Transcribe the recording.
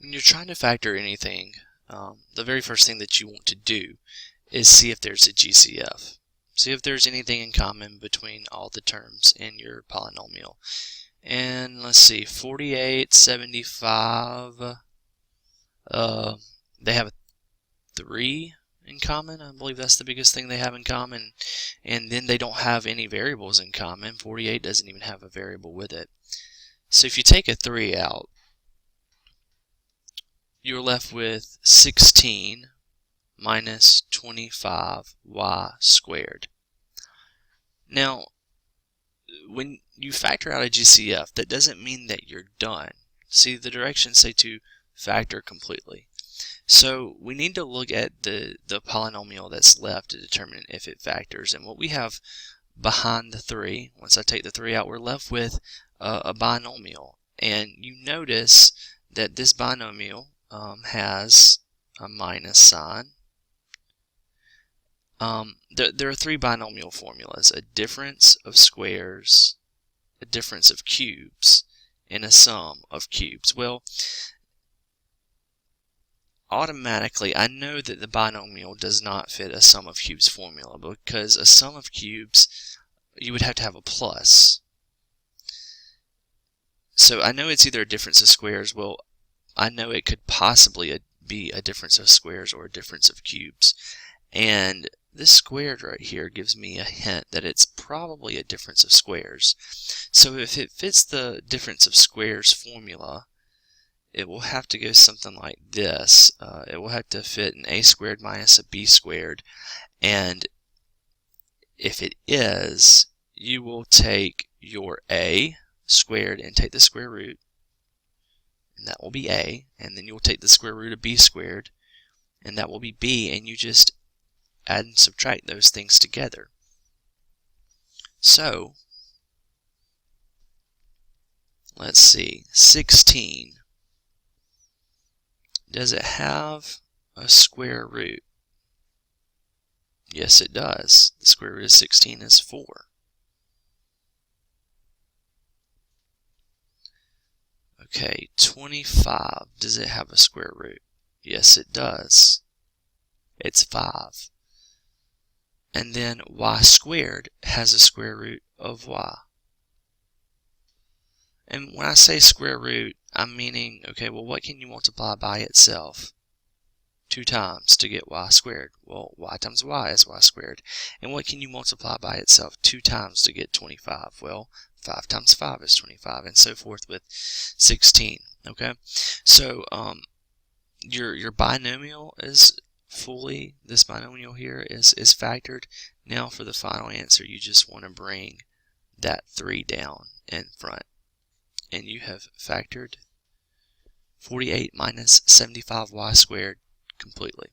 When you're trying to factor anything, the very first thing that you want to do is see if there's a GCF. See if there's anything in common between all the terms in your polynomial. And let's see, 48, 75, they have a 3 in common. I believe that's the biggest thing they have in common. And then they don't have any variables in common. 48 doesn't even have a variable with it. So if you take a 3 out, you're left with 16 minus 25y squared. Now, when you factor out a GCF, that doesn't mean that you're done. See, the directions say to factor completely. So we need to look at the polynomial that's left to determine if it factors. And what we have behind the 3, once I take the 3 out, we're left with a binomial. And you notice that this binomial has a minus sign. There are 3 binomial formulas: a difference of squares, a difference of cubes, and a sum of cubes. Well, automatically I know that the binomial does not fit a sum of cubes formula, because a sum of cubes, you would have to have a plus. So I know it's either a difference of squares. Well, I know it could possibly be a difference of squares or a difference of cubes. And this squared right here gives me a hint that it's probably a difference of squares. So if it fits the difference of squares formula, it will have to go something like this. It will have to fit an a squared minus a b squared. And if it is, you will take your a squared and take the square root, and that will be a, and then you'll take the square root of b squared, and that will be b, and you just add and subtract those things together. So let's see, 16, does it have a square root? Yes, it does. The square root of 16 is 4. Okay, 25, does it have a square root? Yes, it does. It's 5. And then y squared has a square root of y. And when I say square root, I'm meaning, okay, well, what can you multiply by itself? 2 times to get y squared. Well, y times y is y squared. And what can you multiply by itself 2 times to get 25? Well, 5 times 5 is 25, and so forth with 16. Okay, so your binomial is fully, this binomial here is factored. Now for the final answer, you just want to bring that 3 down in front, and you have factored 48 minus 75y squared completely.